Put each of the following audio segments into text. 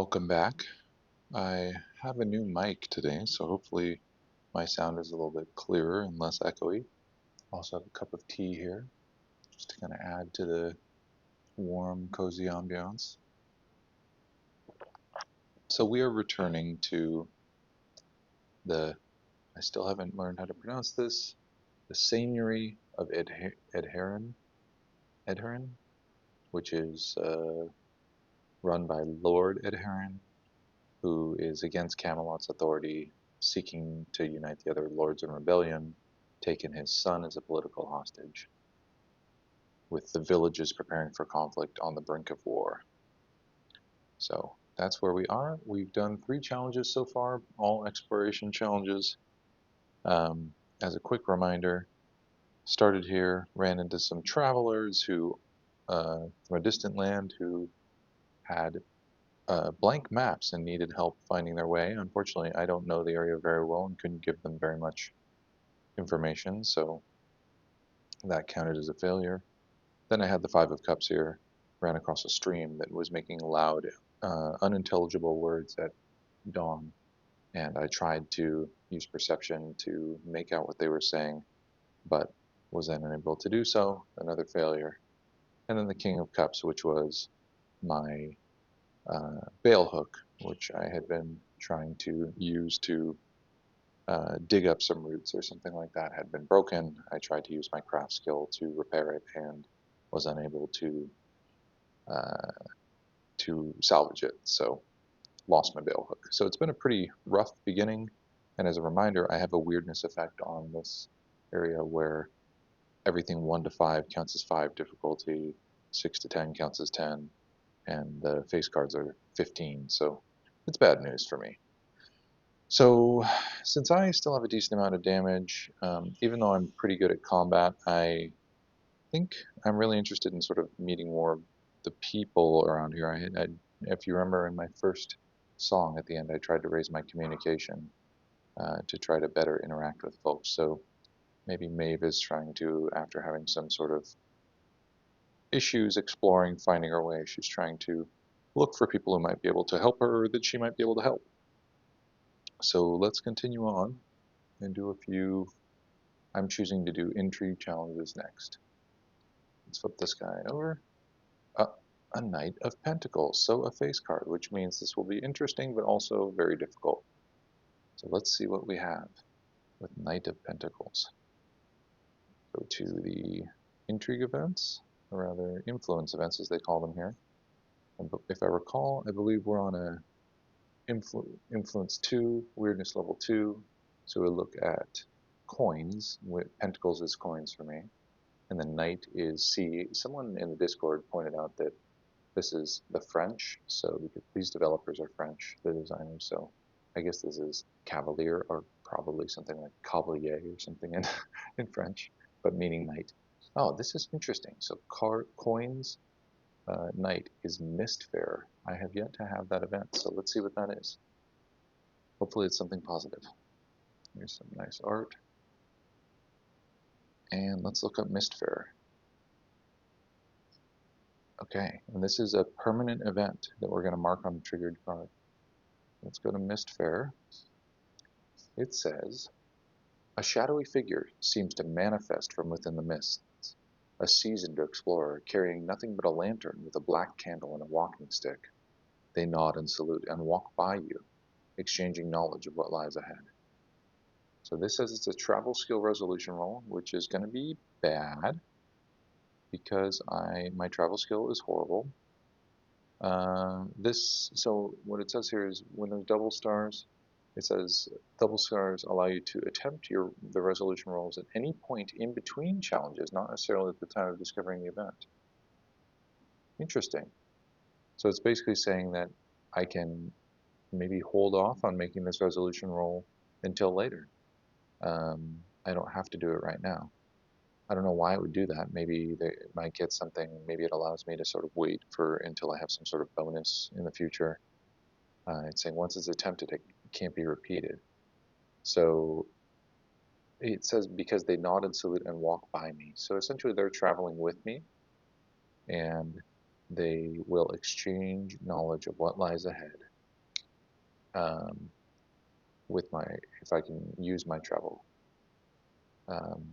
Welcome back. I have a new mic today, so hopefully my sound is a little bit clearer and less echoey. Also have a cup of tea here, just to kind of add to the warm, cozy ambiance. So we are returning to the, I still haven't learned how to pronounce this, the Seigneury of Edherin, which is run by Lord Edherin, who is against Camelot's authority, seeking to unite the other lords in rebellion, taken his son as a political hostage, with the villages preparing for conflict on the brink of war. So that's where we are. We've done 3 challenges so far, all exploration challenges. As a quick reminder, started here, ran into some travelers who, from a distant land, who had blank maps and needed help finding their way. Unfortunately, I don't know the area very well and couldn't give them very much information, so that counted as a failure. Then I had the Five of Cups here, ran across a stream that was making loud, unintelligible words at dawn, and I tried to use perception to make out what they were saying, but was then unable to do so, another failure. And then the King of Cups, which was my bail hook, which I had been trying to use to dig up some roots or something like that, had been broken. I tried to use my craft skill to repair it and was unable uh, to salvage it, so lost my bail hook. So it's been a pretty rough beginning, and as a reminder, I have a weirdness effect on this area where everything 1 to 5 counts as 5 difficulty, 6 to 10 counts as 10, and the face cards are 15, so it's bad news for me. So since I still have a decent amount of damage, even though I'm pretty good at combat, I think I'm really interested in sort of meeting more of the people around here. If you remember in my first song at the end, I tried to raise my communication to try to better interact with folks. So maybe Maeve is trying to, after having some sort of issues exploring, finding her way, she's trying to look for people who might be able to help her or that she might be able to help. So let's continue on and do a few. I'm choosing to do intrigue challenges next. Let's flip this guy over. Uh, a Knight of Pentacles, so a face card, which means this will be interesting but also very difficult. So let's see what we have with Knight of Pentacles. Go to the intrigue events, or rather influence events as they call them here. And if I recall, I believe we're on a influence 2, weirdness level 2. So we'll look at coins. Pentacles is coins for me. And then Knight is C. Someone in the Discord pointed out that this is the French, so these developers are French, the designers, so I guess this is Cavalier, or probably something like Cavalier or something in, in French, but meaning knight. Oh, this is interesting. So coins, knight is Mistfair. I have yet to have that event, so let's see what that is. Hopefully it's something positive. Here's some nice art. And let's look up Mistfair. Okay, and this is a permanent event that we're going to mark on the triggered card. Let's go to Mistfair. It says, a shadowy figure seems to manifest from within the mists, a seasoned explorer carrying nothing but a lantern with a black candle and a walking stick. They nod and salute and walk by you, exchanging knowledge of what lies ahead. So this says it's a travel skill resolution roll, which is going to be bad because my travel skill is horrible. So what it says here is when there's double stars, it says double stars allow you to attempt the resolution rolls at any point in between challenges, not necessarily at the time of discovering the event. Interesting. So it's basically saying that I can maybe hold off on making this resolution roll until later. I don't have to do it right now. I don't know why it would do that. Maybe they might get something. Maybe it allows me to sort of wait until I have some sort of bonus in the future. It's saying once it's attempted, it can't be repeated. So it says because they nod and salute and walk by me. So essentially they're traveling with me and they will exchange knowledge of what lies ahead. um, with my, if I can use my travel, um,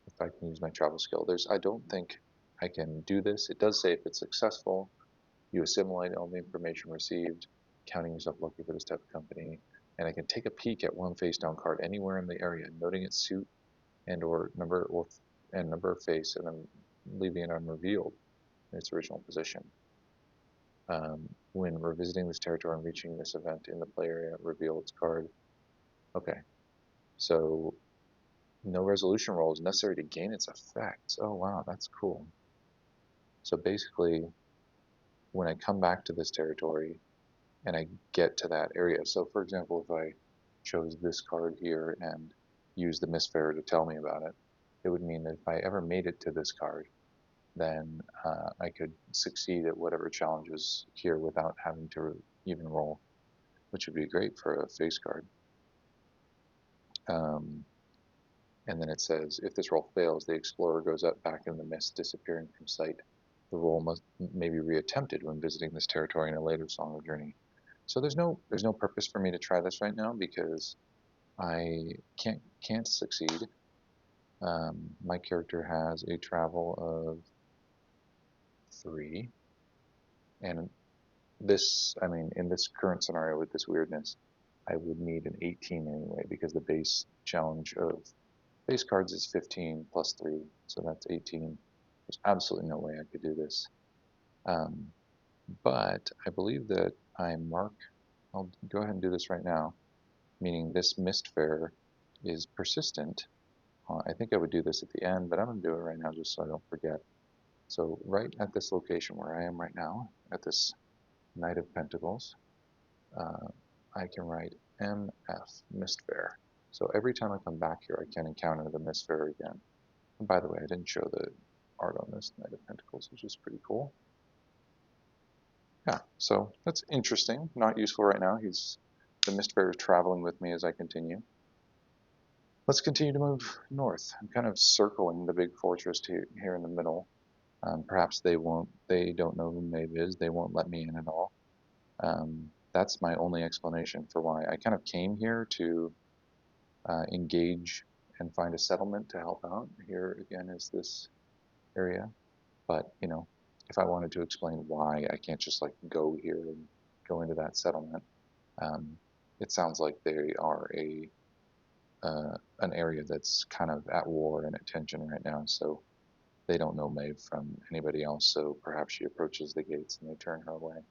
if I can use my travel skill. I don't think I can do this. It does say if it's successful, you assimilate all the information received, counting yourself lucky for this type of company. And I can take a peek at one face down card anywhere in the area, noting its suit and or number of face, and then leaving it unrevealed in its original position. When revisiting this territory and reaching this event in the play area, reveal its card. Okay, so no resolution roll is necessary to gain its effects. Oh wow, that's cool. So basically, when I come back to this territory and I get to that area, so for example, if I chose this card here and used the Misfarer to tell me about it, it would mean that if I ever made it to this card, then I could succeed at whatever challenges here without having to even roll, which would be great for a face card. And then it says, if this roll fails, the explorer goes up back in the mist, disappearing from sight. The roll may be reattempted when visiting this territory in a later song or journey. So there's no purpose for me to try this right now because I can't succeed. My character has a travel of 3, and this, I mean, in this current scenario with this weirdness, I would need an 18 anyway because the base challenge of base cards is 15 plus 3, so that's 18. There's absolutely no way I could do this. But I believe that I'll go ahead and do this right now, meaning this Mistfarer is persistent. I think I would do this at the end, but I'm going to do it right now just so I don't forget. So right at this location where I am right now, at this Knight of Pentacles, I can write MF, Mistfarer. So every time I come back here, I can encounter the Mistfarer again. And by the way, I didn't show the art on this Knight of Pentacles, which is pretty cool. Yeah, so that's interesting. Not useful right now. The Mistfarer is traveling with me as I continue. Let's continue to move north. I'm kind of circling the big fortress here in the middle. Perhaps they don't know who Maeve is. They won't let me in at all. That's my only explanation for why I kind of came here to engage and find a settlement to help out. Here again is this area, but if I wanted to explain why I can't just like go here and go into that settlement, it sounds like they are an area that's kind of at war and at tension right now, so they don't know Maeve from anybody else, so perhaps she approaches the gates and they turn her away.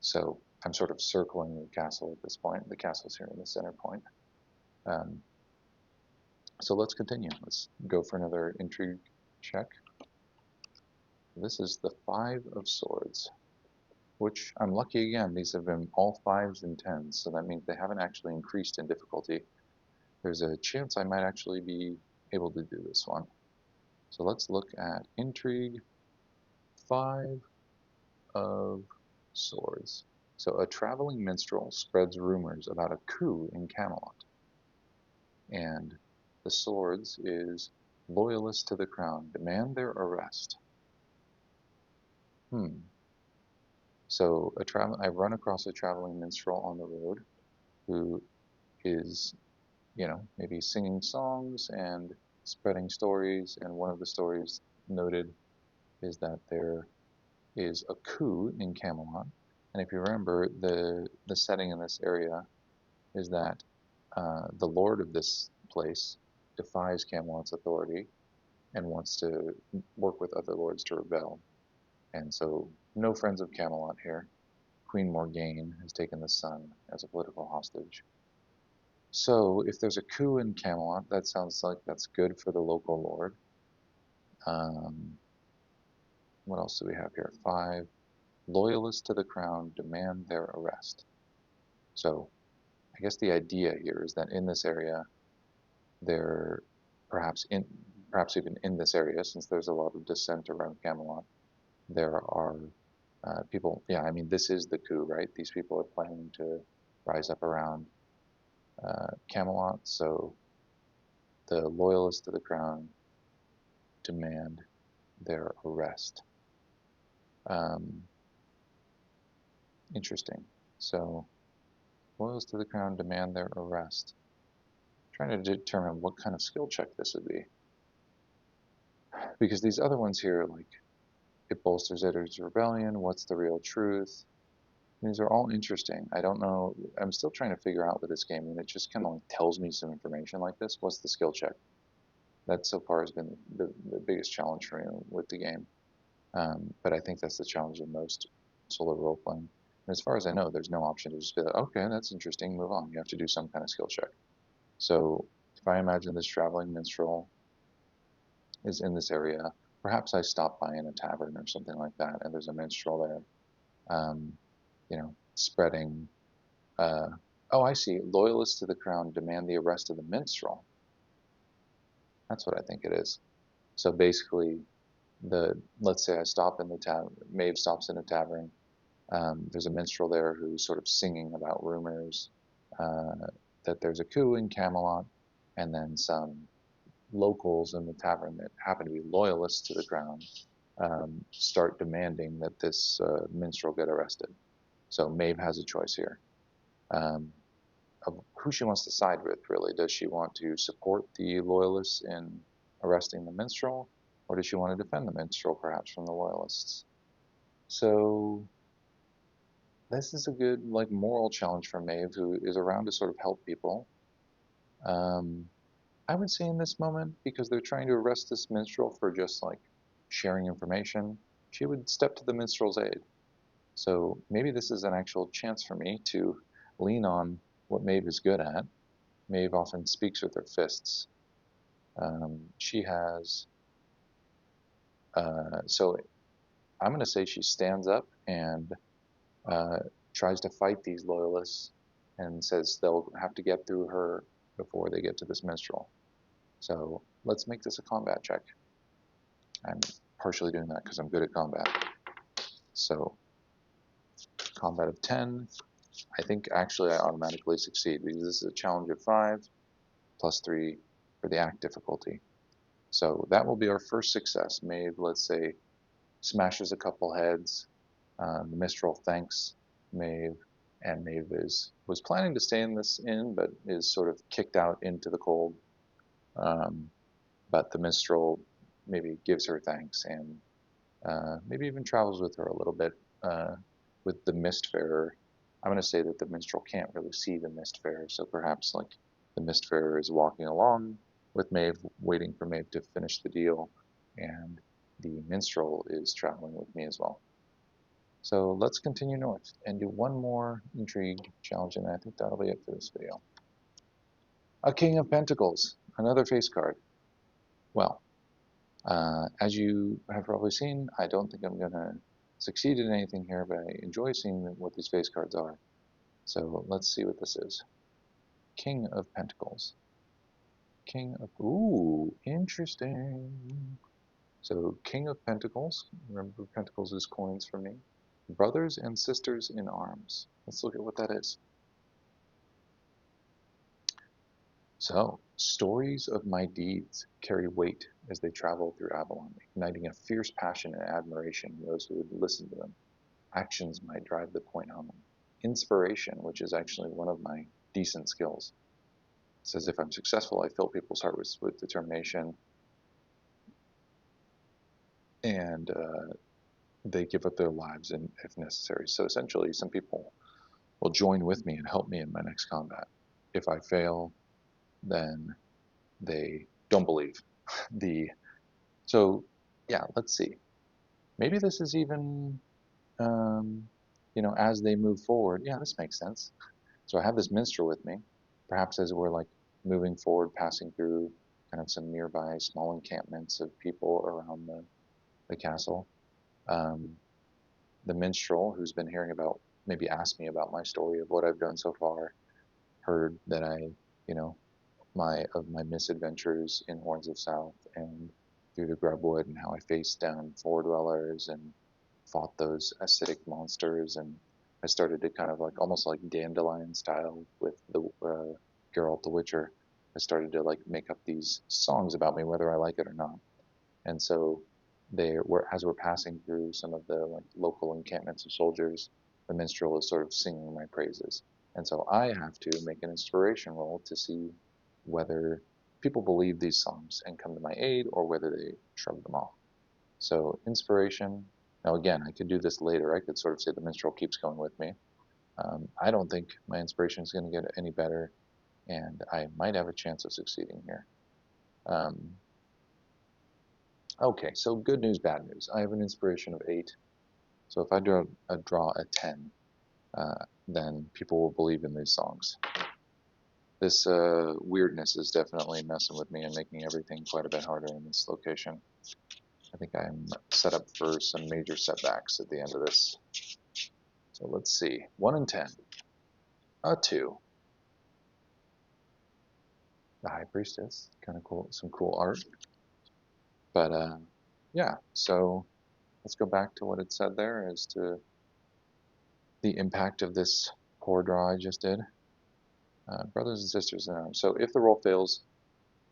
So I'm sort of circling the castle at this point. The castle's here in the center point. So let's continue. Let's go for another intrigue check. This is the 5 of Swords, which I'm lucky again. These have been all 5s and 10s, so that means they haven't actually increased in difficulty. There's a chance I might actually be able to do this one. So let's look at Intrigue, 5 of Swords. So a traveling minstrel spreads rumors about a coup in Camelot. And the Swords is loyalists to the crown demand their arrest. So I run across a traveling minstrel on the road who is, maybe singing songs and spreading stories. And one of the stories noted is that there is a coup in Camelot. And if you remember, the setting in this area is that the lord of this place defies Camelot's authority and wants to work with other lords to rebel. And so, no friends of Camelot here. Queen Morgane has taken the sun as a political hostage. So, if there's a coup in Camelot, that sounds like that's good for the local lord. What else do we have here? 5. Loyalists to the crown demand their arrest. So, I guess the idea here is that in this area, perhaps even in this area, since there's a lot of dissent around Camelot, there are people. Yeah, I mean, this is the coup, right? These people are planning to rise up around Camelot, so the loyalists to the crown demand their arrest. Interesting. So Loyals to the crown demand their arrest. Trying to determine what kind of skill check this would be. Because these other ones here, like, it bolsters Edward's rebellion, what's the real truth? These are all interesting. I don't know, I'm still trying to figure out with this game, and it just kind of like tells me some information like this. What's the skill check? That so far has been the biggest challenge for me with the game. But I think that's the challenge of most solo role playing. And as far as I know, there's no option to just be like, okay, that's interesting, move on. You have to do some kind of skill check. So if I imagine this traveling minstrel is in this area, perhaps I stop by in a tavern or something like that, and there's a minstrel there, spreading. Uh, oh, I see. Loyalists to the crown demand the arrest of the minstrel. That's what I think it is. So basically, let's say I stop in the tavern. Maeve stops in a tavern. There's a minstrel there who's sort of singing about rumors that there's a coup in Camelot, and then some locals in the tavern that happen to be loyalists to the crown start demanding that this minstrel get arrested. So Maeve has a choice here of who she wants to side with, really. Does she want to support the loyalists in arresting the minstrel, or does she want to defend the minstrel, perhaps, from the loyalists? So this is a good, like, moral challenge for Maeve, who is around to sort of help people. I would say in this moment, because they're trying to arrest this minstrel for just like sharing information, she would step to the minstrel's aid. So maybe this is an actual chance for me to lean on what Maeve is good at. Maeve often speaks with her fists. She has, so I'm going to say she stands up and tries to fight these loyalists and says they'll have to get through her before they get to this minstrel. So let's make this a combat check. I'm partially doing that because I'm good at combat. So combat of 10. I think actually I automatically succeed because this is a challenge of 5 plus 3 for the act difficulty. So that will be our first success. Maeve, let's say, smashes a couple heads. The Mistral thanks Maeve, and Maeve was planning to stay in this inn, but is sort of kicked out into the cold. But the Mistral maybe gives her thanks and maybe even travels with her a little bit. With the Mistfarer, I'm going to say that the Minstrel can't really see the Mistfarer, so perhaps like the Mistfarer is walking along with Maeve, waiting for Maeve to finish the deal, and the Minstrel is traveling with me as well. So let's continue north and do one more Intrigue challenge, and I think that'll be it for this video. A King of Pentacles, another face card. Well, as you have probably seen, I don't think I'm going to succeed in anything here, but I enjoy seeing what these face cards are. So let's see what this is. King of Pentacles. King of... Ooh, interesting. So King of Pentacles. Remember, Pentacles is coins for me. Brothers and sisters in arms. Let's look at what that is. So, stories of my deeds carry weight as they travel through Avalon, igniting a fierce passion and admiration in those who would listen to them. Actions might drive the point home. Inspiration, which is actually one of my decent skills. It says if I'm successful, I fill people's hearts with determination, and they give up their lives if necessary. So essentially, some people will join with me and help me in my next combat. If I fail, then they don't believe. So yeah, let's see. Maybe this is even, as they move forward. Yeah, this makes sense. So I have this minstrel with me. Perhaps as we're like moving forward, passing through kind of some nearby small encampments of people around the castle. The minstrel, who's been hearing about, maybe asked me about my story of what I've done so far, heard that my misadventures in Horns of South and through the Grubwood, and how I faced down Four Dwellers and fought those acidic monsters, and I started to kind of like almost like Dandelion style with the Geralt the Witcher. I started to like make up these songs about me, whether I like it or not. And so as we're passing through some of the like local encampments of soldiers, the minstrel is sort of singing my praises. And so I have to make an inspiration roll to see whether people believe these songs and come to my aid or whether they shrug them off. So inspiration, now again, I could do this later. I could sort of say the minstrel keeps going with me. I don't think my inspiration is going to get any better, and I might have a chance of succeeding here. Um, okay, so good news, bad news. I have an inspiration of 8. So if I draw a 10, then people will believe in these songs. This weirdness is definitely messing with me and making everything quite a bit harder in this location. I think I'm set up for some major setbacks at the end of this. So let's see. 1 and 10. A 2. The High Priestess. Kind of cool. Some cool art. But yeah, so let's go back to what it said there as to the impact of this poor draw I just did. Brothers and sisters in arms. So if the roll fails,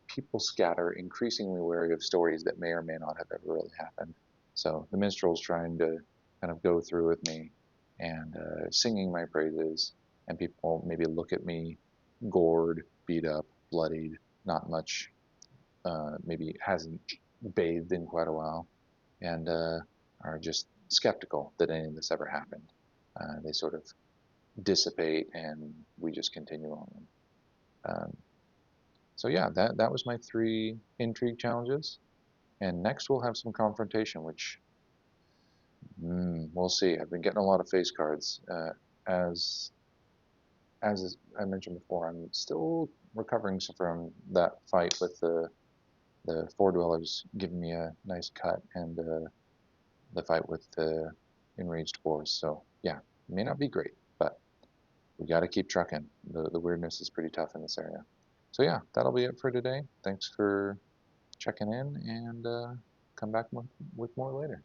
people scatter, increasingly wary of stories that may or may not have ever really happened. So the minstrel's trying to kind of go through with me and singing my praises, and people maybe look at me gored, beat up, bloodied, not much, maybe hasn't bathed in quite a while, and are just skeptical that any of this ever happened. They sort of dissipate, and we just continue on. Um, so yeah, that was my 3 intrigue challenges. And next we'll have some confrontation, which we'll see. I've been getting a lot of face cards. As as I mentioned before, I'm still recovering from that fight with the four dwellers giving me a nice cut, and the fight with the enraged boars. So yeah, it may not be great, but we got to keep trucking. The weirdness is pretty tough in this area. So yeah, that'll be it for today. Thanks for checking in, and come back with more later.